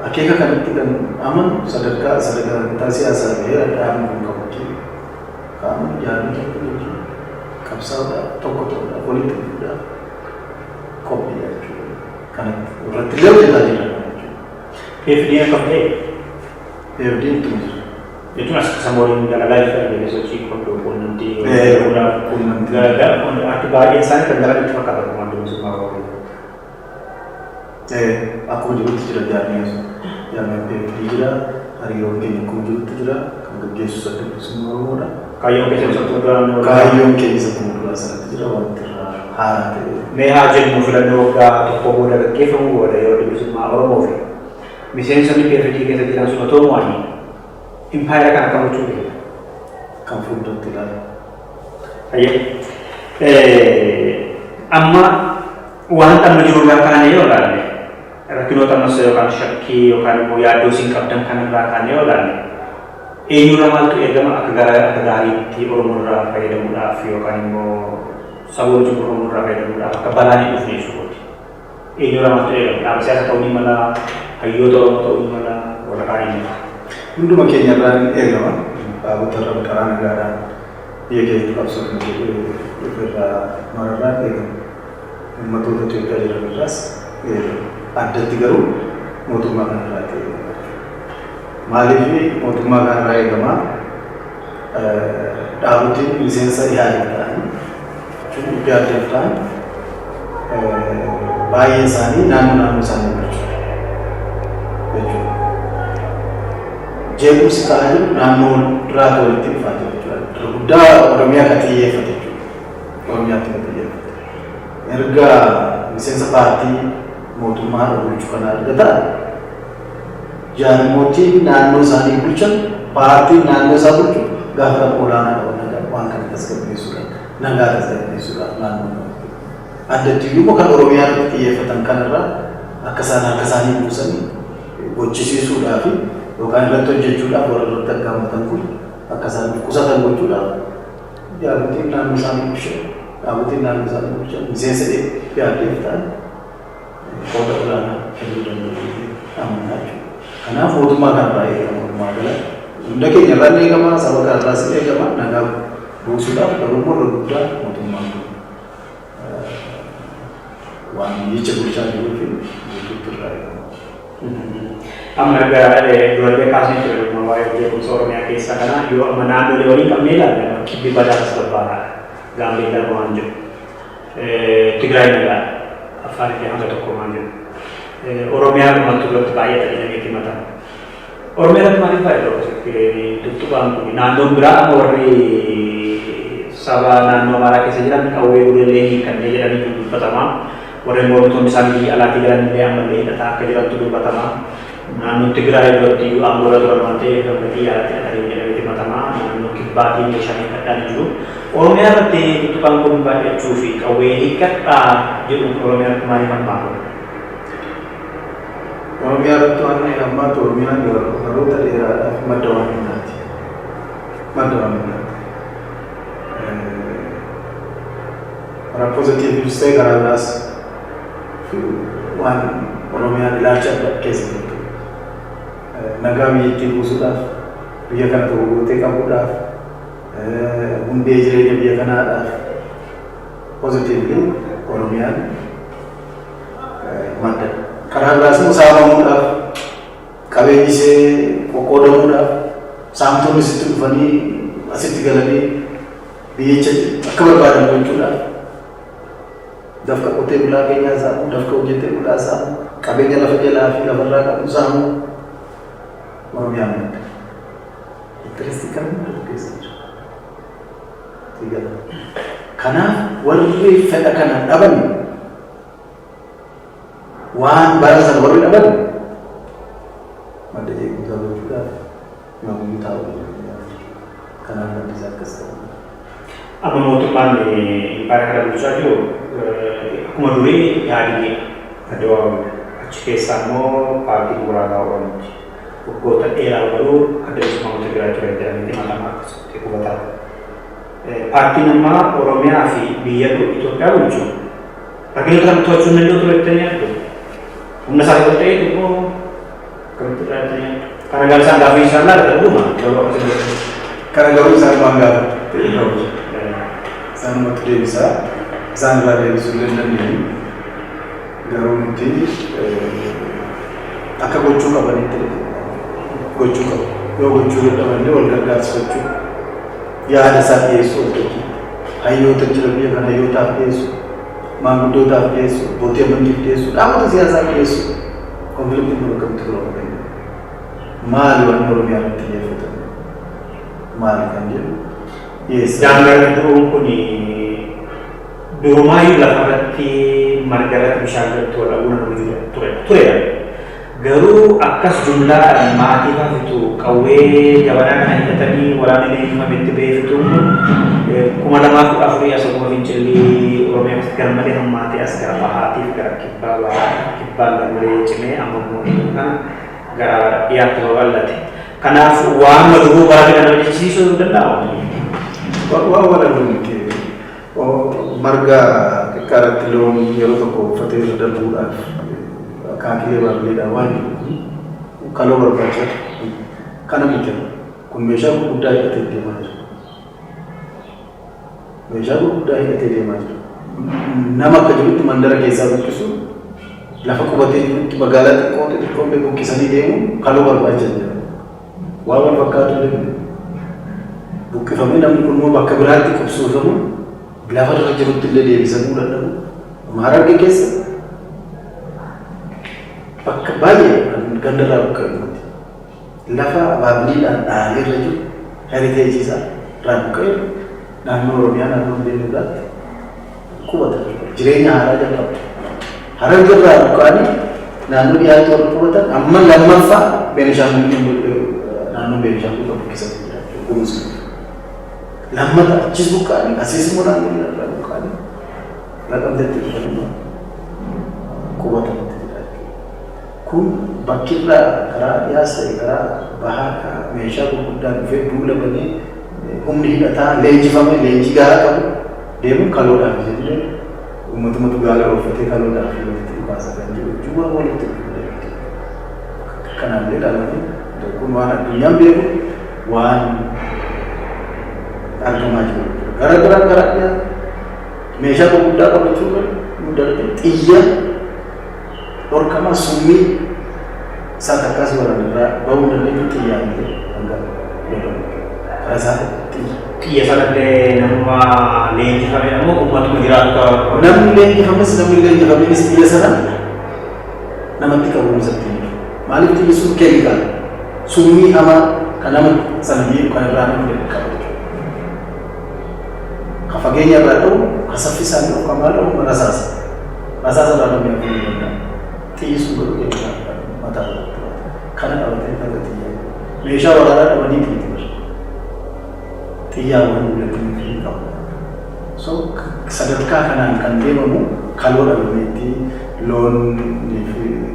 Speaker 2: akeeka kanatti kan amanu sagantaa siyaasaa bahee dhaabni kun qabaachuu qaama jaarmiyaa qabsaa'uudhaaf tokko ta'uudhaaf walitti dhufuudhaaf qophii jechuudha. Kanatti irratti illee hojjetaa jira jechuudha.
Speaker 1: PFD'n akkam ta'e?
Speaker 2: PFD'n tumsa.
Speaker 1: Jechuun as sambooliin dalagaa jiran sochii quunnamtii akka baay'een isaanii kan gara itti fakkaatan komandoo bilisummaa Oromoo.
Speaker 2: Akkuma jirutti jira jaarmiyaan sun. Jaarmiyaan PFD jira, hariiroon keenya akkuma jirutti jira, kan gaggeessu sadda bilisummaa Oromoodha.
Speaker 1: Kaayyoon keessa
Speaker 2: akkuma duraa sanatti jira wanti irraa haaraa ta'e.
Speaker 1: Mee haa jennu filannoo waggaa tokko booda gaggeeffamu booda yeroo bilisummaa Oromoo fi miseensonni PFD keessa jiran sun otoo mo'anii impaayera kana kan gochuu danda'u.
Speaker 2: Kan fuulduratti ilaala.
Speaker 1: Amma wanta amma jiru irraa kaanee yoo ilaalle rakkinoota ammas yookaan shakkii yookaan immoo yaaddoo isin qabdan kanarraa kaanee yoo ilaalle eenyurraa maaltu eegama akka gaariitti Oromoo irraa fayyadamuudhaaf yookaan immoo saboota Oromoo irraa fayyadamuudhaaf akka balaan hin dhufne jechuudha. Eenyurraa maaltu eegama? Dhaaba siyaasa ta'uu ni mala, hayyoota Oromoo ta'uu ni mala, warra kaanii.
Speaker 2: Hunduma keenya irraa ni eegama. Dhaabota irra karaa nagaadhaan biyya keenya qabsoon irraa mararraa eegama. Ummatoota Itoophiyaa jiran irraas addatti garuu mootummaa kanarraa eegama. Maaliif mootummaa kanarraa eegama? Dhaabotiin miseensa dhiyaatan ta'anii jechuun dhiyaatan ta'an baay'een isaanii naannoo isaanii bulchu jechuudha. Jeequmsi ta'aa jiru naannoo duraatti walitti dhufaa jiru jechuudha. Guddaa Oromiyaa kan xiyyeeffate jechuudha. Oromiyaatti kan xiyyeeffate. Erga miseensa paartii mootummaa bulchu kana erga ta'an jaarmootiin naannoo isaanii bulchan paartiin naannoo isaa bulchu gaafa olaanaa qaban waan kana tasgabbeessuudhaan nagaa tasgabbeessuudhaan naannoo addatti immoo kan Oromiyaa irratti xiyyeeffatan kanarraa akka isaan harka isaanii buusanii gochisiisuudhaaf yookaan irratti hojjechuudhaaf warra irratti argamatan kun akka isaan qusatan gochuudhaaf jaarmotiin naannoo isaanii bulchan dhaabotiin naannoo isaanii bulchan miseensa yaaddeef ta'an qooda olaanaa kennuu danda'u amanaa jechuudha. Kanaaf mootummaa kanarraa eegama mootummaa gala hunda keenya irraa eegama saba kanarraas eegama nagaa buusuudhaaf garuu immoo irra guddaa mootummaan kun waan biyyicha bulchaa jiruu fi guutuutti irraa eegama.
Speaker 1: Amma durallee kaasnee ture waa'ee jeequmsa Oromiyaa keessaa kana yoo amma naannolee waliin qabnee ilaalle kibbi badaa as barbaadaadha. Gaambeellaa waan jiru. Tigraay nagaa Affaar fi hanga tokko waan jiru. Oromiyaa dhumantu irratti baay'ee jedhamee himata. Oromiyaa irratti maaliif baay'ee tuttuqaan kun naannoon biraa amma warri saba naannoo Amaaraa keessa jiran qawwee uleelee hiikkannee jedhanii dubbatamaa. Warreen mormitoonni isaanii biyya alaatii jiran illee ammallee hidhataa akka jirantu dubbatamaa. Naannoo Tigraay duratti Amboora turan waan ta'eef biyya alaatii hidhatanii jedhamee himatamaa. Naannoo kibbaatii meeshaalee kadhaan jiru. Oromiyaa irratti tuttuqaan kun baay'achuu fi qawwee hiikkadhaa jedhu Oromiyaa irratti maaliif hammaatu?
Speaker 2: Oromiyaa irratti waan hammaatu Oromiyaan baroota dheeraadhaaf madda waan hundaati. Madda waan hundaati. Karaa poozitiivs ta'e karaa biraas waan Oromiyaan ilaalcha adda keessa jirtu. Nagaa biyyattii buusuudhaaf, biyya kana tokko gootee qabuudhaaf, hundee jireenya biyya kanaadhaaf poozitiivli Oromiyaan madda. Karaa biraas immoo saamamuudhaaf, qabeenyi ishee qoqqoodamuudhaaf, saamtonni sitti dhufanii asitti galanii biyyicha akka barbaadan gochuudhaaf dafqa qotee bulaa keenyaa saamu, dafqa hojjetee bulaa saamu, qabeenya lafa jalaa fi lafarraa qabu saamu Oromiyaan madda. Intirestii kan hundatu keessa jira. Kanaaf warri fedha kana dhaban waan barasan warri dhaban madda jeequmsaa gochuudhaaf namoonni taa'u. Kanaaf madda isaa akkas ta'u.
Speaker 1: Amma mootummaan impaayera kana bulchaa jiru akkuma durii yaadii adda achi keessaa immoo paartii muraasaa Oromooti. Waggoota dheeraa garuu adda bilisummaa Tigraay ture jedhamee himatamaa akkasutti hubataa. Paartiin ammaa Oromiyaa fi biyya Itoophiyaa bulchu rakkinoota kan to'achuu hin danda'u ture jettanii yaaddu. Humna isaa yoo ta'e immoo akkamitti irraa jettanii yaaddu. Kana garuu isaan gaaffii isaan laata dhuguma garuu akkasuma.
Speaker 2: Kana garuu isaan waan gaafa ta'e isaan bakka deebisaa isaan irraa deebisuu dandeenyu garuu nuti akka gochuu qabanitti gochuu qabu. Yoo gochuu dadhabanillee wal gargaarsifachuu yaada isaa dhiyeessuu hojjetu. Hayyoota jira biyya kana hayyootaaf dhiyeessu, maanguddootaaf dhiyeessu, abbootii amantiif dhiyeessu, dhaabota siyaasaaf dhiyeessu. Konfliktiin kun akkamitti furuu qabu? Maali waan Oromiyaa irratti xiyyeeffatan? Maali kan jedhu dhiyeessa.
Speaker 1: Daangaan kun durumaayyuu lafarratti marga irratti bishaan irratti wal dhabuun turedha. Garuu akkas jumlaadhaan maatii faafitu qawwee gabaadhaa kana hidhatanii waraana leenjifametti beefitu 2014 asuma fincilli Oromiyaa keessatti garmalee hammaatee as gara bahaatiif gara kibbaan garmalee cimee amma immoo kana gara dhiyaatti babal'ate. Kanaaf waan madubuu baratee kana hojjechiisuu danda'amu.
Speaker 2: Waan walaluun miti marga xiqqaarratti loon yeroo tokko uffatee irra darbuudhaaf kaakee baableedha waan kaloo barbaachatu kana miti kun meeshaa gurguddaa hidhatee deemaa jira. Meeshaa gurguddaa hidhatee deemaa jira. Nama akka jirutti mandara keessaa buqqisu lafa qubatee jirutti magaalaa xiqqoo buqqisanii deemuun kaloo barbaachisan jira. Waan wal fakkaatu illee buqqifamee namni kun immoo bakka biraatti qubsuufamu lafa irra jirutti illee deebisanii dadhabu. Mahararge keessa bakka baay'ee gandarraa bakka jirutti lafa baabiliidhaan dhaabee irra jiru heriteejii isaa irraa buqqa'ee naannoo Oromiyaa naannoo Beeluudhaatti qubata jireenya haaraa jalqabu. Hararge irraa buqqa'anii naannoo dhiyaatti warra qubatan amma lammaffaa naannoo Beenishaangul qabu keessatti jiraachuu kunuunsa. Lammata achis buqqa'anii asiis immoo naannoo irraa buqqa'anii Naqamteetti dhufanii qubatanitti jiraachuu. Kun bakki irraa karaa dhiyaas ta'e karaa bahaa meeshaa gurguddaan dhufee duula banee humni hidhataa leenjifame leenjii gahaa qabu deemuun kaloodhaaf jennee uummatumatu gaala ooffatee kaloodhaaf walitti dhukaasa kan jiru jummaa walitti dhufu. Kanaallee dhaalamee kun waan addunyaan beeku waan argamaa jiru. Gara dhiyaa meeshaa gurguddaa qabachuudhaan hundatti xiyya dhorkamaa summii isaa takkaas waraanirraa bahuu dandeenyu xiyyaanillee hanga jedhamu. Xiyya sanallee nama leenjifame ammoo uummatuma jiraatu namni leenjifames xiyya sana namatti qabuumsatti maaliif xiyyi sun keemikaal summii hamaa kan nama sana miidhu kan irraa namni qabu. Fageenya irraa ta'u kasaffisaan ta'u kan maal ta'u rasaasa irraa namni afur danda'a. Xiyyi sun godhu keemikaal mataa irratti kana qabatee kan xiyya meeshaa waraanaa dhabanii xiyyi xiyyaawwan mul'atanii qabu. So sadarkaa kanaan kan deemamu kaloo dhabameetti loon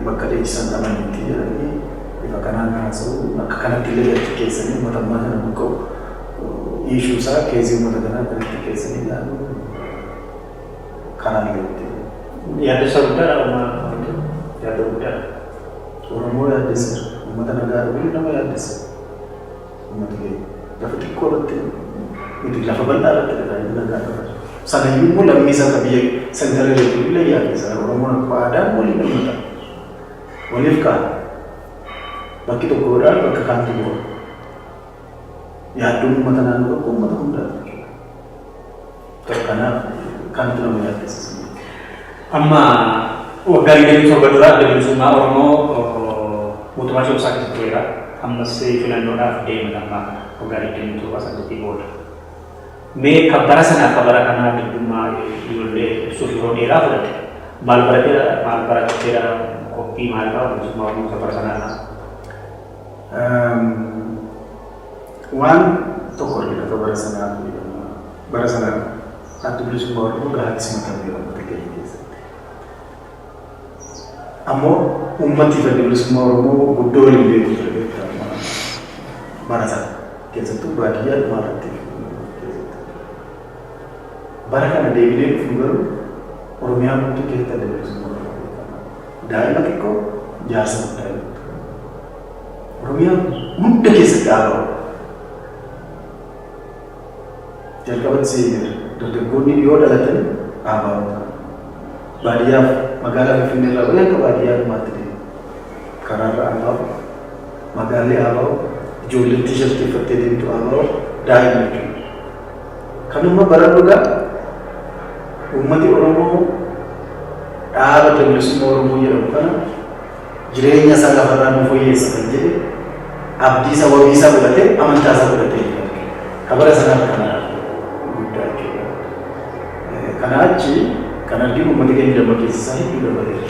Speaker 2: bakka dheechisan dhabanitti jedhanii bifa kanaan haasa'u akka kanatti illee achi keessanii uummata kana buqqa'u ishuu isaa keessi uummata kanaa kanatti keessanii ilaalu kanaan illee
Speaker 1: yaaddessa guddaadha yaadda guddaadha.
Speaker 2: Oromoo yaaddessa uummata nagaa dhufu nama yaaddessa uummata keenya lafa xiqqoo irratti miti lafa bal'aa irratti dhagaa'ee nagaa qaba. Sana immoo lammii isaa akka biyya sentara reetu illee yaaddessa. Oromoon akka aadaan waliin dhimma waliif ka'a. Bakki tokko godhaan bakka kaanti bu'a. Yaadduun uummata naannoo tokko uummata hundaati. Kanaaf kanatu nama yaaddessa.
Speaker 1: Amma waggaa 27 duraa adda bilisummaa Oromoo mootummaa Itoophiyaa keessatti tureera. Ammas filannoodhaaf deema amma waggaa 27 booda. Mee kabbara sanaaf kabbara kanaa giddummaa ijoollee ibsuuf yeroo dheeraa fudhate. Maal barateera qophii maal qaba bilisummaa Oromoo kabbara sanaa?
Speaker 2: Waan tokko argina kabbara sanaaf bara sanaa adda bilisummaa Oromoo gahaatti simatamee uummata keenya keessatti. Ammoo uummatni adda bilisummaa Oromoo guddoo waliin beeku ture beekama. Bara sana keessattuu baadiyyaa dhumaarratti bara kana deebilee dhufu garuu Oromiyaa guutuu keessatti adda bilisummaa Oromoo beekama. Daa'ima xiqqoo jaarsa guddaa beektu. Oromiyaa hunda keessatti dhaabaa jalqabatti dargaggoonni dhiyoo dhalatan ABO baadiyyaaf magaalaa Finfinnee irraa wayii akka baadiyyaa dhumaatti deemu. Karaarra ABO magaallee ABO ijoolleen tiishartii uffattee deemtu ABO daa'ima jechuudha. Kanuma bara dhugaa uummati Oromoo dhaaba bilisummaa Oromoo jedhamu kana jireenya isaa lafarraa nu fooyyessa kan jedhe abdii isaa wabii isaa godhatee amantaa isaa godhatee kabara sanaaf kana guddaa jechuudha. Kana achi kan arginu uummata keenya dammaqeessisaa hedduu dabaleera.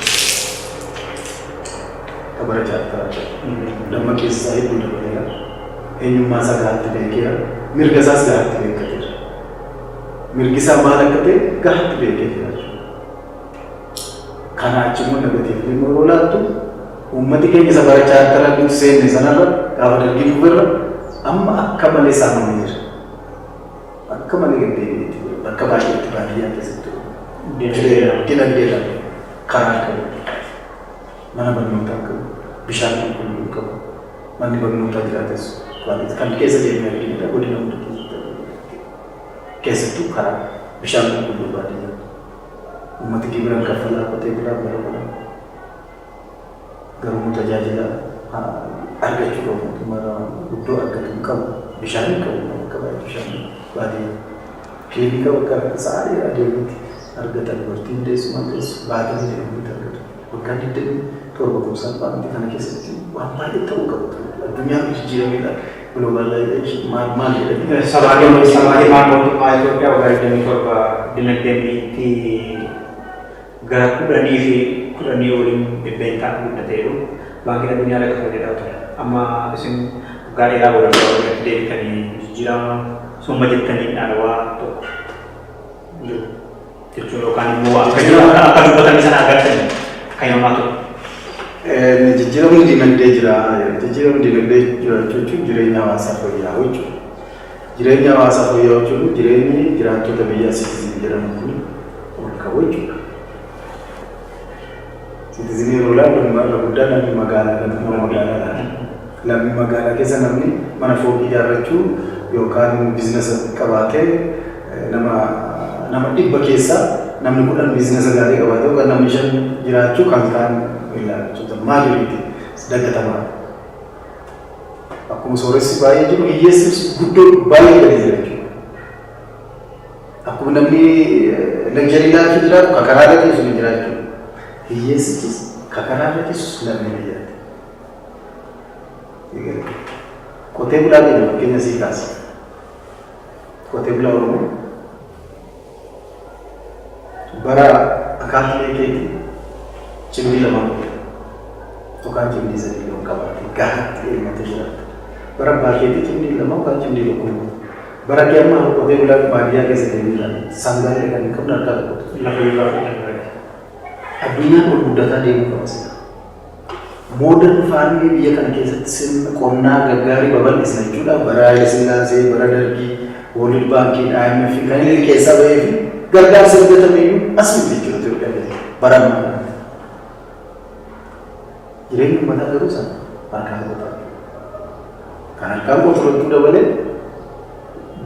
Speaker 2: Kabara jaartaa dammaqeessisaa hedduu dabaleera. Eenyummaa isaa gahaatti beekeera. Mirga isaas gahaatti beekateera. Mirgi isaa maal akka ta'e gahaatti beekee jira jechuudha. Kana achi immoo negatiivli immoo laattu uummati keenya isa bara jaartaa nuti seenne sanarra gaafa dargii gubirra amma akka malee saamamee jira. Akka malee gaddeebi'eeti jira. Bakka baay'eetti baadiyyaa keessatti dinagdeedhaan karaa qabu. Mana barnootaa qabu. Bishaan qulqulluu qabu. Manni barnootaa jiraates kan keessa deemee arginudha. Godina hunda keessattuu karaa bishaan qulqulluu baadiyyaa. Uummati gibiraan kaffalaa qotee bulaa bara bara. Garuu tajaajila argachuu qabu. Mootummaa iddoo argatu hin qabu. Bishaan hin qabu. Akka baay'ee bishaan baadiyyaa. Kilinika bakka sa'aatii adeemutti argatan dubartiin deessumaan deessu baatanii deemuutti argatu. Waggaa 27 kuusaa baanti kana keessatti waan baay'ee ta'uu qabu. Addunyaan jijjiirameedha. Globalization maal jedhanii.
Speaker 1: Sabaabii mootummaa Itoophiyaa waggaa 27 dinagdeen biyyattii gara 10 waliin dhibbeentaa guddateeru. Baankiin addunyaa lafa fayyadamaa ture. Amma isin waggaa dheeraa booda deebitanii jijjiirama summa jettanii dhaalawaa tokko jechuun yookaan immoo akka dubbatanii sana agartan kan himamaa ture.
Speaker 2: Jijjiiramni dinagdee jira. Jijjiiramni dinagdee jiraachuu jechuun jireenya hawaasaa fooyya'aa jechuudha. Jireenya hawaasaa fooyya'aa jechuun jireenyi jiraattota biyyaa siitizimii jedhamu kun ol qabu jechuudha. Siitizimii yeroo ilaallu irra guddaa namni magaalaa lammi magaalaa keessa namni mana fooqii ijaarrachuu yookaan biizinasa qabaatee nama 100 keessaa namni 10 biizinasa gaarii qabaatee yookaan namni 5 jiraachuu kan kaan ilaalchuu maaliiti daggatamaa. Akkuma sooressi baay'ee jiru hiyyeessi guddoo baay'ee gadi jira jechuudha. Akkuma namni lagjarii laafii jiraatu kakaraa irratti sun jiraachuu. Hiyyeessichis kakaraa irrattis namni jiraatu. Qotee bulaa keenya fakkeenya sii kaasa. Qotee bulaa Oromoo bara akaakii keetii cimdii lama yookaan cimdii 3 yoo qabaate gahaatti elmate jiraata. Bara baay'eetii cimdii lama yookaan cimdii 1 bara keemmaa qotee bulaa baadiyyaa keessa deemuudhaan sangaalee kan hin qabne harkaa qabu. Lafa irraa fudhatan. Addunyaan ol guddataa deemuu qaba sila. Modern farming biyya kana keessatti sirna qonnaa gaggaarii babal'isna jechuudha. Bara Haile Sillaasee, bara Dargii, World Bankiin, IMF kan inni keessaa bahee fi gargaarsa argatamiyyuu asuma jechuudha Itoophiyaa bara ammaa. Jireenyi uummataa garuu sana harkaan qotaa. Kan harkaan qotuu dabalee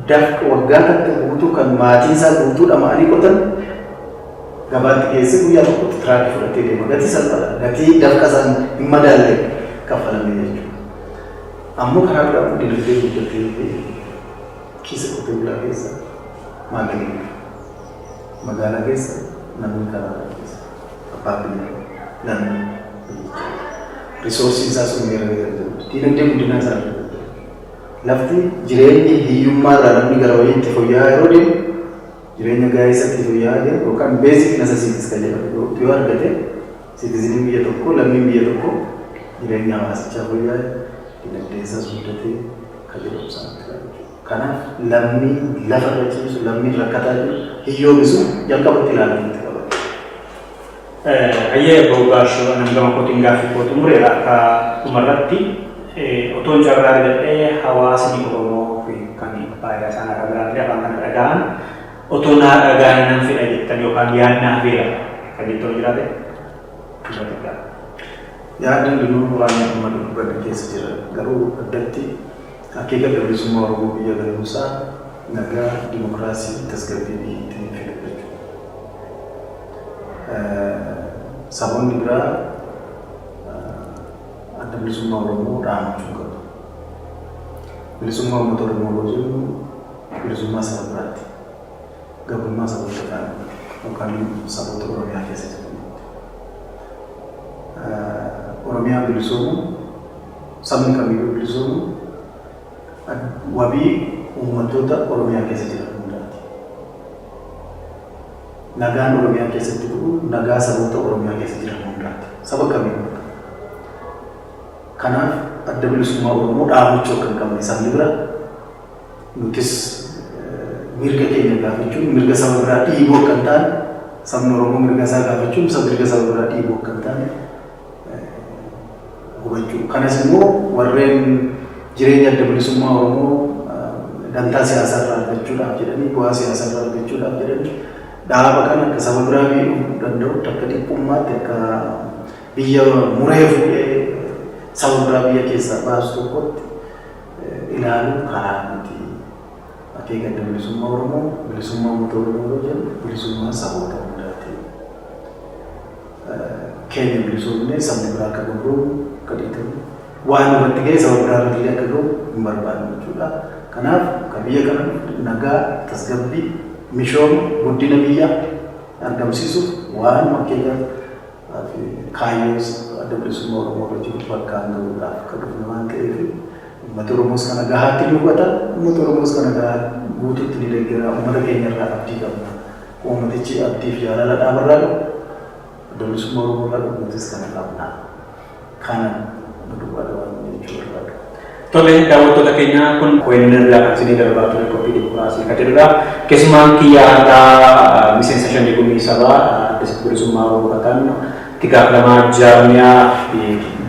Speaker 2: dafqa waggaa takka guutuu kan maatiin isaa guutuu dhama'anii qotan gabaatti keessa guyyaa tokkotti tiraakii fudhatee deema. Gatii salphaadha. Gatii dafqa isaan hin madaalle kaffalamee jechuudha. Ammoo karaa biraa dinagdee guddatee kiisa qotee bulaa keessa maallaqni magaalaa keessa namni karaa keessa abbaa biyyaa namni risoorsiin isaa sun meera meera jedhamu. Dinagdee guddinaa isaa lafti jireenyi hiyyummaa irraa namni gara wayiitti fooyya'aa yeroo deemu jireenya gaarii isatti fooyya'aa jiru yookaan beezik nasasiitis kan jedhamu yoo argate siitiziniin biyya tokko lammiin biyya tokko jireenya hawaasichaa fooyya'aa dinagdee isaas guddatee kan jedhamu sanatti kanaaf lammii lafa irra ciisu lammiin rakkataa jiru hiyyoomisu jalqabatti ilaalamutti qaba.
Speaker 1: Ayyee Boggaashoo nama kootiin gaaffii kootu mureera akka dhumarratti otoon carraa argadhee hawaasni Oromoo kan baay'ee isaan akka biraallee afaan kana dhaga'an otoo naa dhaga'anii nan fedha jettan yookaan yaadnaa beera kan jettan jiraate.
Speaker 2: Yaadni hundinuu waan nama dhuunfaa keessa jira garuu addatti akeeka bilisummaa Oromoo biyya galuusaa nagaa dimokiraasii tasgabbii biyyattii fiduu. Saboonni biraa adda bilisummaa Oromoo dhaamachuu qabu. Bilisummaa uummata Oromoo jennu bilisummaa saba biraati. Gabrummaa saboota kaanii yookaan saboota Oromiyaa keessa jiranidha. Oromiyaan bilisoomu sabni kamiyyuu bilisoomu wabii uummattoota Oromiyaa keessa jiran hundaati. Nagaan Oromiyaa keessatti bu'u nagaa saboota Oromiyaa keessa jiran hundaati. Saba kamiyyuu. Kanaaf adda bilisummaa Oromoo dhaamachuu kan qabne sabni bira nutis mirga keenya gaafachuun mirga saba biraa dhiibuu kan taane sabni Oromoo mirga isaa gaafachuun mirga saba biraa dhiibuu kan taane hubachuu. Kanas immoo warreen jireenya adda bilisummaa Oromoo dantaa siyaasaa irraa argachuudhaaf jedhanii bu'aa siyaasaa irraa argachuudhaaf jedhanii dhaaba kana akka saba biraa miidhuu danda'u akka dhiphummaatti akka biyya muree fuudhee saba biraa biyya keessaa baasu tokkotti ilaaluun karaa miti. Akeeka adda bilisummaa Oromoo bilisummaa uummata Oromoo jennu bilisummaa saboota hundaati. Keenya bilisoomnee sabni biraa akka gabroonu akka dhiitamu waan irratti ga'e saba biraa irratti akka ga'u hin barbaanne jechuudha. Kanaaf kan biyya kana nagaa tasgabbii mishooma guddina biyya argamsiisuuf waan akeeka kaayyoo adda bilisummaa Oromoo hojjetu bakka ga'uudhaaf akka dhufne waan ta'eef uummata Oromoos kana gahaatti ni hubata. Uummata Oromoos kana gahaa guutuutti ni deeggara. Uummata keenya irraa abdii qabna. Uummatichi abdiif jaalala dhaabarraa qabu. Adda bilisummaa Oromoo irraa uummatis kana qabna. Kana nu dubbata waan jechuudha.
Speaker 1: Tole daawwattoota keenya kun ONN irraa kan isinii darbaa ture qophii dimokiraasii kan jedhudha. Keessumaan kiyyaata miseensa shanii gumii sabaa adda bilisummaa Oromoo kan itti gaafatamaa jaarmiyaa fi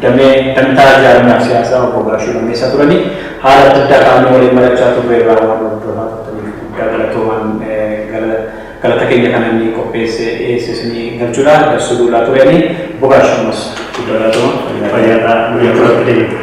Speaker 1: damee dantaa jaarmiyaa siyaasaa obbo Gaashuu Lammeessaa turanii haala adda addaa qaamni waliin mari'achaa turre irraa waan hordofaa turtaniif guddaa galatoomaan galata keenya kana inni qopheesse dhiyeessisanii galchuudhaan darsuu duulaa turanii obbo Gaashuu ammas guddaa galatoomaa fayyaadhaa guyyaa turatti deebi'u.